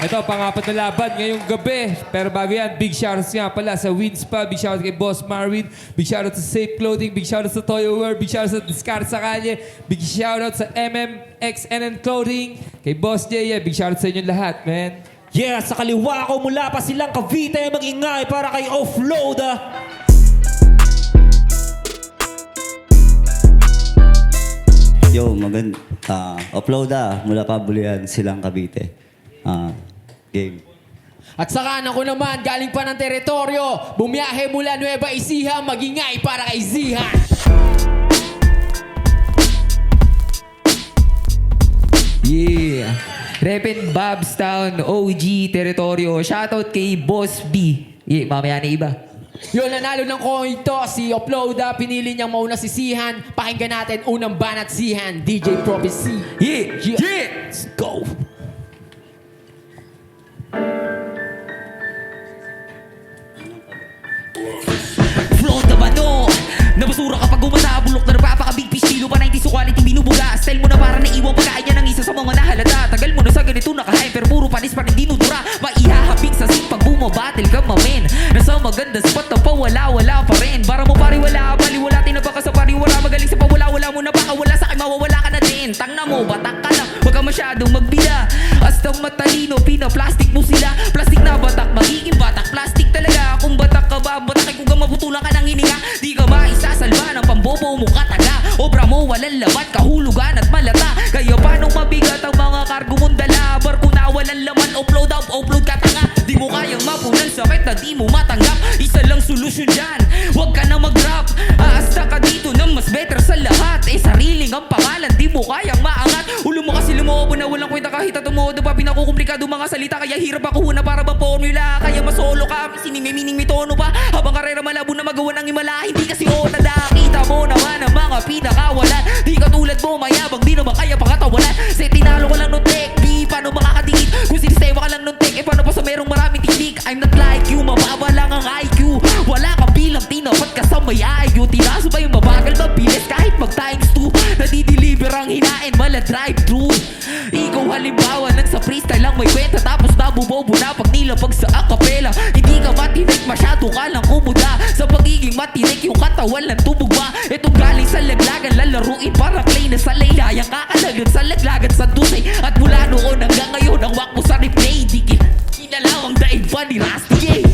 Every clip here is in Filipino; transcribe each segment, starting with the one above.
Ito, pang-apat na laban ngayong gabi. Pero bago yan, big shoutouts nga pala sa Wins pa. Big shoutout kay Boss Marvin. Big shoutout sa Safe Clothing. Big shoutout sa Toyo Wear. Big shoutout sa Discard sa Kalye. Big shoutout sa MMXNN Clothing. Kay Boss Jay. Big shoutout sa inyo lahat, man. Yeah, sa kaliwa ko mula pa silang Cavite, mag-ingay para kay Offload. Yo, upload mula pa Bulian silang Cavite. Game. At sa kanan ko naman, galing pa ng teritoryo, bumiyahe mula Nueva Ecija, magingay para kay Zihan. Yeah. Repin Bobstown, OG, teritoryo. Shoutout kay Boss B. Yeah, mamaya na iba. Yun, nanalo ng coin to, si Uploada. Pinili niyang mauna si Zihan. Pakinggan natin unang banat Zihan, DJ Prophecy. Yeah, yeah. Let's go. Flow na bano. Nabasura kapag gumata, bulok na napapaka-big fish. Kilo pa 90 so quality, binubuga. Style mo na para naiwang pagkain yan ang isa sa mga nahalata. Tagal mo na sa ganito nakahain, pero puro panis pa rin dinudura. Maihahabing sa sing pag bumabattle ka mamen. Nasa maganda spot na pawala-wala pa rin. Para mo pariwala, baliwala, tinaba ka sa pariwara. Magaling sa pawala-wala mo na baka wala sa akin, mawawala ka na din. Tangna mo, batak ka lang, huwag ka masyadong magbila. Hasta matalino, pina-plastic mo sila. Plastic na batak, magiging batak. Plastic talaga, kung batak ka ba, batak kung maputulan ka ng hininga. Di ka maisasalba ng pambobo mo kataga. Obra mo walang laman, kahulugan at malata. Kaya paano mabigat ang mga kargo mong dala? Barko na walang laman, upload up, upload ka tanga. Di mo kayang mapunan, sakit na di mo matanggap. Isa lang solusyon dyan, huwag ka na mag-rap. Aasta ka dito na mas better sa lahat. Sariling ang pangalan, di mo kayang maangat. Ulo mo kasi lumoobo na walang kwenta kahit at umuodo pa. Pinakukumplikado mga salita, kaya hirap ako huna para bang formula. Kaya masolo ka, sinimimining may tono pa. Habang karera malabo na magawa ng himala. Hindi kasi otada, kita mo naman ang mga pinakawalan. Di katulad mo mayabang, di naman kaya pakatawalan. Say tinalo ka lang nung tech, di paano makakadikit. Kung sinistema ka lang nung tech, paano pa sa merong maraming tiktik. I'm not like you, mababa lang ang IQ. Wala kang bilang, tinapat ka sa may IQ. Tinaso pa yung mabagal, mabilis kahit mag times 2. Nadideliver ang hinain, mala drive-thru. Ikaw halimbawa lang sa freestyle lang may kwenta. Tapos nabubobo na pag nilapag sa acapella. Hindi ka matinik, masyado ka lang kumuda. Sa pagiging matinik, yung katawan lang tumugma. Itong galing sa laglagan, lalaruin para clay na sa laylayang kakalagan sa laglagan sa dusay. At mula noon hanggang ngayon, ang wak mo sa replay. Di kinalawang daig pa ni Rusty.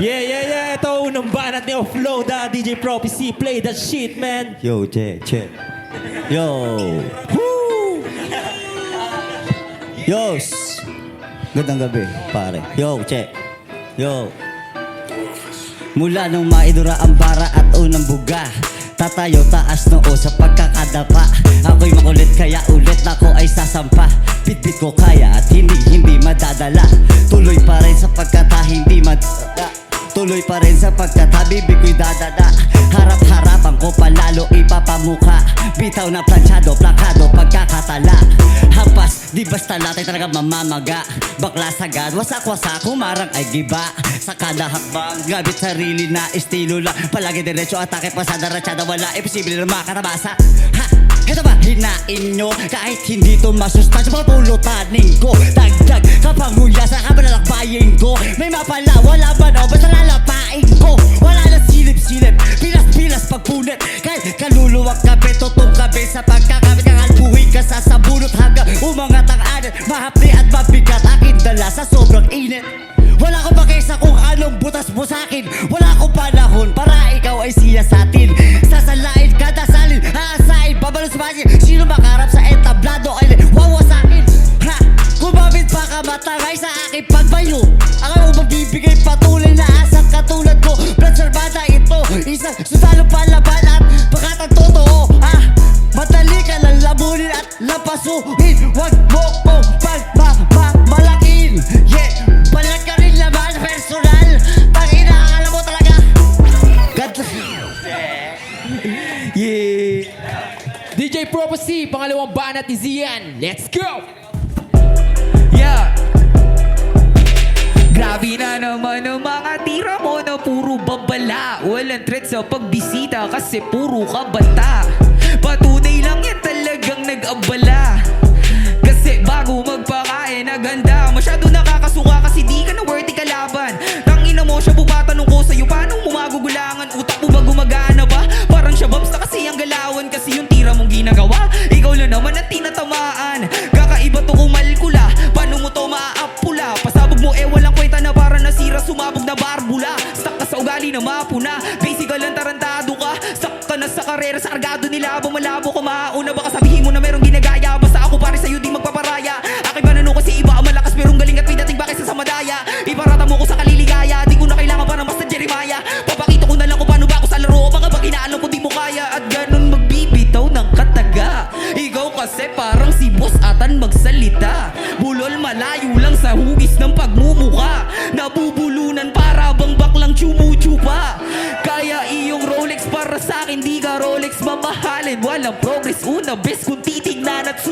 Yeah. Ito unang banat ni Offload, DJ Prophecy. Play that shit, man. Yo, check. Yo. Woo! Yos. Gandang gabi, pare. Yo, check. Yo. Mula nung maidura ang bara at unang buga, tatayo taas noo sa pagkakadapa. Ako'y makulit kaya ulit ako ay sasampa. Bitbit ko kaya at hindi madadala. Tuloy pa rin sapagkat hindi madadala. Tuloy pa rin sapagkat bibig ko'y dadada. Harap-harapan ko palalo ipapamuka. Bitaw na planchado, plakado, pagkakatala. Hampas, di basta latay talaga mamamaga. Bakla sagad, wasak-wasak, kumarang ay giba. Sa kada hakbang, gabit sarili na estilo lang. Palagi diretso, atake, pasada, ratsyada, wala imposible na makatabasa. Ha! Ito ba, hinain nyo? Kahit hindi to masustansya, papulutanin ko. Dagdag, kapanguya sa kabalalakbayin ko. May mapala, wala ba no? Basta lalapain ko. Wala na silip-silip, pilas-pilas pagpunit. Kahit kaluluwag kape, totong kape. Sa pagkakabit kang albuhin ka sa sabunot. Hanggang umangat ang anin, mahapli at mabigat. Akin dala sa sobrang init. Wala ko pakisa kung anong butas mo sa'kin. Wala akong panahon para ikaw ay siya sa'tin. Sasalain, kadasalin, aasain, babalos basin. Sino makarap sa entablado ay wawasakin. Ha! Kumamit pa ka matangay sa aking pagbayo. Ako magbibigay patuloy na asang katulad ko. Planserbada ito, isang sundalo palaban at pakatang totoo. Madali ka lang lamunin at lapasuhin. Huwag mo kong pagmamalakin. Yeah! Balat ka rin laban personal. Tangina, alam mo talaga. Yeah. DJ Prophecy, pangalawang banat ni Zian. Let's go! Yeah. Grabe na naman ang mga tira mo na puro babala. Walang threat sa pagbisita kasi puro kabata. Patunay lang yan talagang nag-abala. Kasi bago magpakain babae na ganda. Masyado nakakasuka kasi di ka na worthy kalaban. Tangina mo siya, bumatanong ko sa'yo, paano mo magugulangan? Utak mo ba gumagana ba? Parang siya babs na kasi ang galawan. Kasi yung tira mong ginagawa, ikaw lang naman ang tinatamaan. Kakaiba to kumalkula, paano mo to maaapula? Pasabog mo walang kwenta na para nasira, sumabog na barbula. Stuck ka sa ugali na mapuna, basic lang tarantado ka. Stuck ka na sa karera, sa argado nila habang malabo ka mauna. Baka sabihin mo na merong ginagaya, basta ako pare sa'yo di magpaparaya. Aking manano kasi iba ang malakas, merong galing at may dating bakit sa samadaya. Iparata mo ko sa kaliligaya, di ko na kailangan parang basta Jeremiah. Papakita ko na lang kung paano ba ako sa laro, mga pag inaalam ko di mo kaya. At ganun magbibitaw ng kataga. Ikaw kasi parang si boss atan magsalita. Bulol malayo lang sa hugis ng pagmumuka. Nabubulunan para bang baklang chumuchupa. Kaya iyong Rolex para sa akin di ka Rolex mamahalin. Walang progress, una best kung titignan at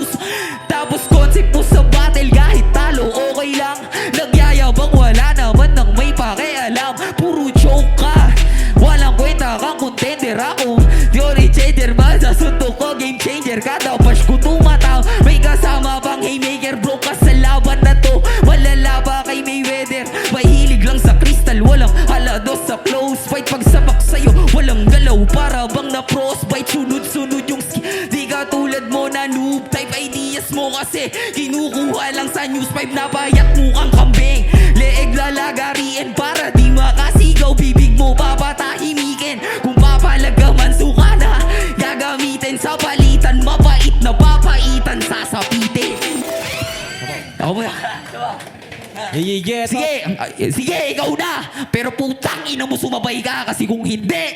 tapos concept mo sa battle kahit talo okay lang. Nagyayabang wala naman nang may pakialam. Puro joke ka, walang kwenta kang contender. Ako theory changer, sa suntok ko game changer. Kada bash ko tumataw, may kasama pang haymaker. Broke ka sa laban na to, malala pa kay Mayweather. May hilig lang sa crystal, walang halado sa close fight. Pag sabak sa'yo, walang galaw para bang na frostbite. Sunod-sunod yung di ka tulad mo na noob type ideas mo kasi kinukuha lang sa news 5 na payat mo kang kambing. Leeg lalagariin para di makasigaw, bibig mo papatahimikin. Kung papalagaman suka na gagamitin sa palitan, mapait na papaitan sasapitin. Ako mo Sige, ikaw na. Pero putang ina mo sumabay ka kasi kung hindi,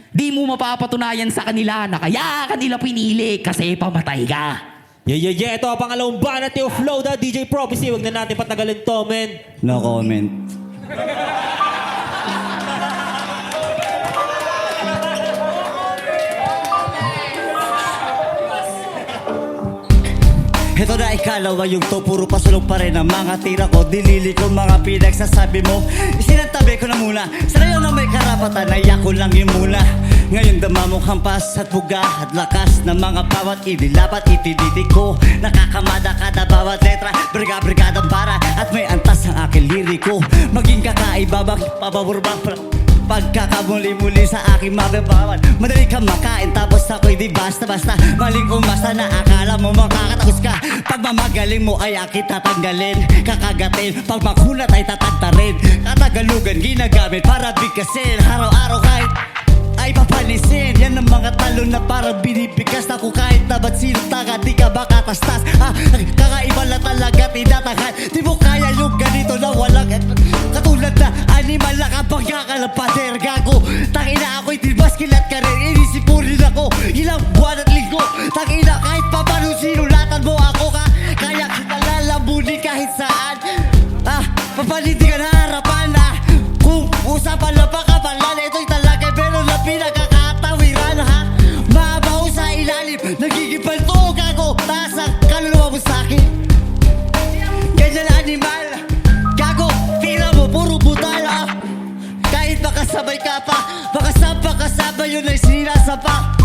di mo mapapatunayan sa kanila na kaya kanila pinili kasi pamatay ka. Ito ang pangalawang banat ni Offload, DJ Prophecy. Huwag na natin patagalin to, men. No comment. Ito na ikalawa yung to, puro pasulong pa rin ang mga tira ko. Dilili ko mga pinagsasabi mo, isinantabi ko na muna. Sa ngayon na may karapatan, naiyak ko lang yun muna. Ngayon damamok hampas at buga at lakas ng mga bawat inilapat itinitig ko. Nakakamada kada bawat letra, brigadang para at may antas ang aking liriko. Maging kakaiba, pababor ba? Pagkakamuli-muli sa aking mababawan. Madali ka makain tapos ako'y di basta-basta. Maling umasa na akala mo makakatapos ka. Pag mamagaling mo ay aking tatanggalin, kakagatin. Pag makunat ay tatagtarin. Katagalugan ginagamit para bigkasin. Araw-araw kahit ay papanisin. Yan ang mga talon na parang binibigas. Ako kahit na ba't sino taga, di ka makatastas. Kakaiba na talaga tinatakan. Di mo kaya yung ganito na walang katulad na animal na kapag ng pader. Gago, tangina ako'y tibas kilat ka rin. Inisipulin ako ilang buwan at linggo. Tangina kahit pa paano sinulatan mo ako ka. Kaya kita lalamunin kahit saan. Papaliti ka na harapan na. Kung usapan na pakapalan, ito'y talaga pero na pinakakatawiran ha. Mabaho sa ilalim, nagigipal to gago. Taas ang kaluluwa mo sa'kin. Ganyan na animal. Gago, tira mo puro butal ha. Kahit makasabay ka pa, makasabay yun ay sinasapa.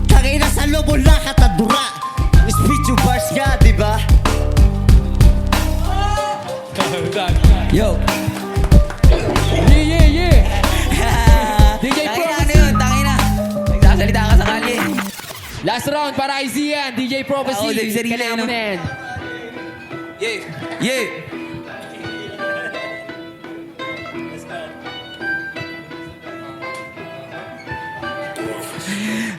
Tangina sa lobo lakat at dura. Speech yung bars ka, diba? Yo. Yeah. DJ Prophecy. Tangina. Nagsasalita ka sa kali. Last round para kay Zian, DJ Prophecy. Oo, sarili, Kailangan no? mo na yan. Yeah.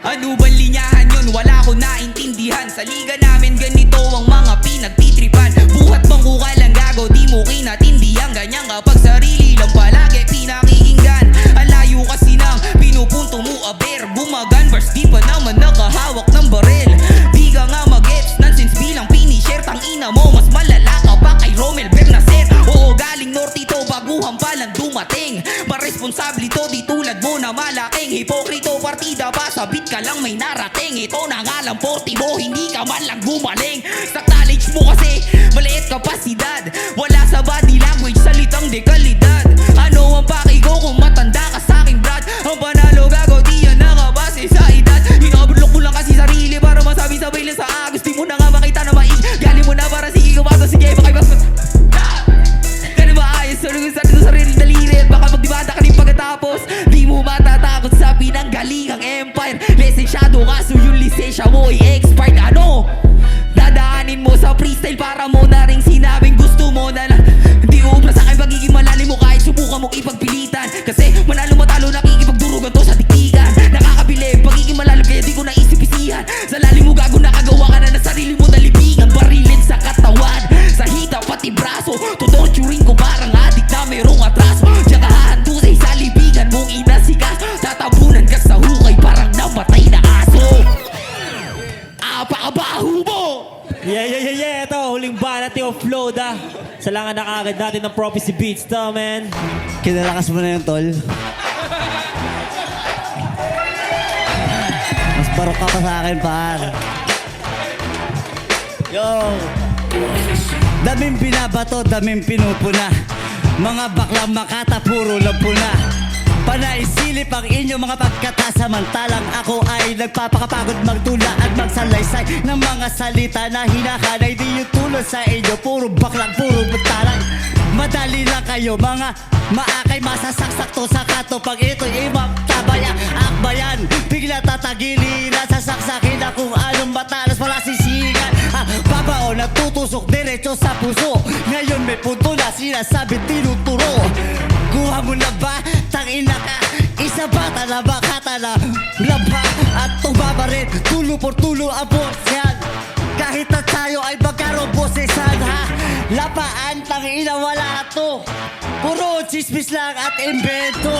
Ano ba linyahan yun? Wala ko naintindihan. Sa liga namin ganito ang mga pinagtitripan. Buhat bang kuka lang gago, di mo kinatindihan. Ganyan kapag sarili lang palagi pinakikinggan. Ang layo kasi nang pinupunto mo aber. Gumagan bars, di pa naman nakahawak ng barel. Di ka nga mag-gets, nonsense bilang finisher. Tangina mo, mas malala ka pa kay Romel Bernacer. Oo, galing norte to, baguhan pa lang dumating. Maresponsable to, di tulad mo na malaking hipokrito. Partida pa, sabit ka lang may narating. Ito na nga lang po, mo, hindi ka man lang gumaling. Sa knowledge mo kasi, maliit kapasidad. Wala sa body language, salitang dekalidad. Ano ang pakigo kung matanda ka sa'king brad? Ang panalo gago, di yan nakabase sa edad. Hinabulok mo lang kasi sarili para masabi sabay lang sa agos. Di mo na nga makita na maig. Gali mo na para sige, kumato, sige, makibas. siya mo ay expert. Ano? Dadaanin mo sa freestyle para mo na rin sinabing gusto mo na lang. Hindi ubra sa akin pagiging malalim mo kahit subukan mong ipagpilitan. Kasi manalo matalo nakikipagdurugan to sa diktikan. Nakakabilib pagiging malalim kaya di ko naisip-isihan. Sa lalim mo gago nakagawa ka na ng sarili mo nalibigan. Barilin sa katawan, sa hita pati braso. Tutorturing ko parang adik na merong atraso. Diyan ka hahanto sa isalibigan mong inasikas. Tatabunan ka sa hukay parang namatay na aso. Apakabaho mo! Yeah. Ito, huling banat ni Offload, Salangan na kagad natin ng Prophecy Beats to, man. Kinalakas mo na yung tol. Mas barok ka pa sa akin, par. Yo! Daming binabato, daming pinupuna. Mga baklang makata, puro lampuna. Panaisilip ang inyong mga pagkatasamantalang ako ay nagpapakapagod magtula at magsalaysay ng mga salita na hinahanay. Di yung tulad sa inyo, puro baklang, puro butalan. Madali lang kayo mga maakay, masasaksak to sa kato. Pag ito'y imagtabay ang akbayan, bigla tatagiliran, sasaksakin na kung anong matalas wala sisigan. Babaon na tutusok diretso sa puso. Ngayon may punto na sinasabi tinuturo. Kuha mo na ba? Tangina ka. Isa ba? Talaba ka? Talaba at tumaba rin. Tulo por tulo ang boses. Kahit na tayo ay magkarobosesan, ha? Lapaan, tangina, wala to. Puro chismis lang at invento.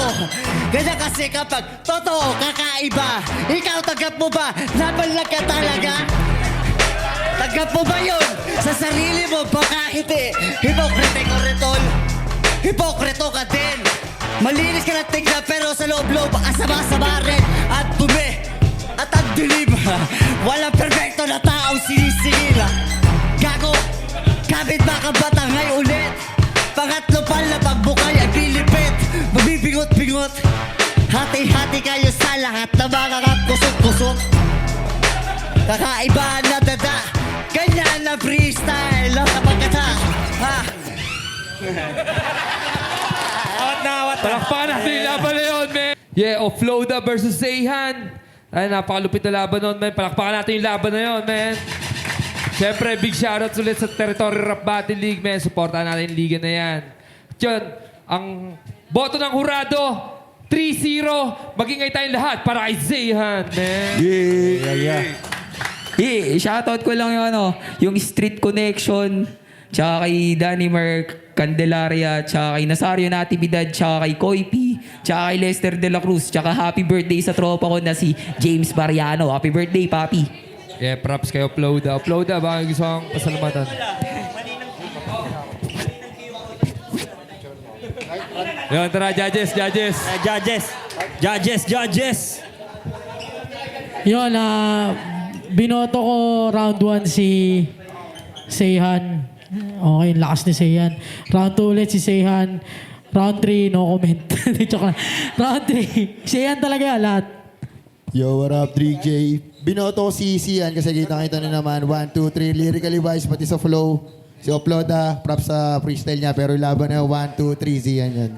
Kaya kasi kapag totoo, kakaiba. Ikaw tanggap mo ba? Laban lang ka talaga? Tanggap mo ba yun? Sa sarili mo, baka hindi. Hipokrito rin, tol. Hipokrito ka din. Malinis ka na tingnan pero sa loob-loob asama-sama rin at dumi at ang dilim. Walang perfecto na taong sinisingil. Gago, kapit baka batangay ulit. Pangatlo pala pagbukay ay pilipit. Mabibingot-bingot. Hati-hati kayo sa lahat na mga kusot-kusot. Kakaiba na dada. Ganyan na freestyle. Kapag kata, ha? Awat na. Palakpakan natin yung laban na yun, man. Yeah, Offloada versus Seihan. Ay, napakalupit na laban nun, man. Palakpakan natin yung laban na yun, man. Siyempre, big shoutouts ulit sa Territory Rap Battle League, man. Supportahan natin yung liga na yan. At yun, ang boto ng hurado, 3-0. Magingay tayong lahat para kay Seihan, man. Shoutout ko lang yung yung Street Connection, tsaka kay Danny Mark Candelaria, tsaka kay Nazario Natividad, tsaka kay Koipi, tsaka kay Lester De La Cruz, tsaka happy birthday sa tropa ko na si James Mariano. Happy birthday, papi. Yeah, props kay Offloada. Offloada, baka gusto kong pasalamatan. Yun, tara, judges. Judges. Yun, binoto ko round 1 si Seihan. Okay, lakas ni Seihan. Round 2 ulit si Seihan. Round 3, no comment. Joke lang. Round 3, Seihan talaga lahat. Yo, what up, 3J? Binoto ko si Sian kasi kita na naman. 1, 2, 3, lyrically wise, pati sa flow. Si Offloada, props sa freestyle niya. Pero yung laban na 1, 2, 3, Sian yan.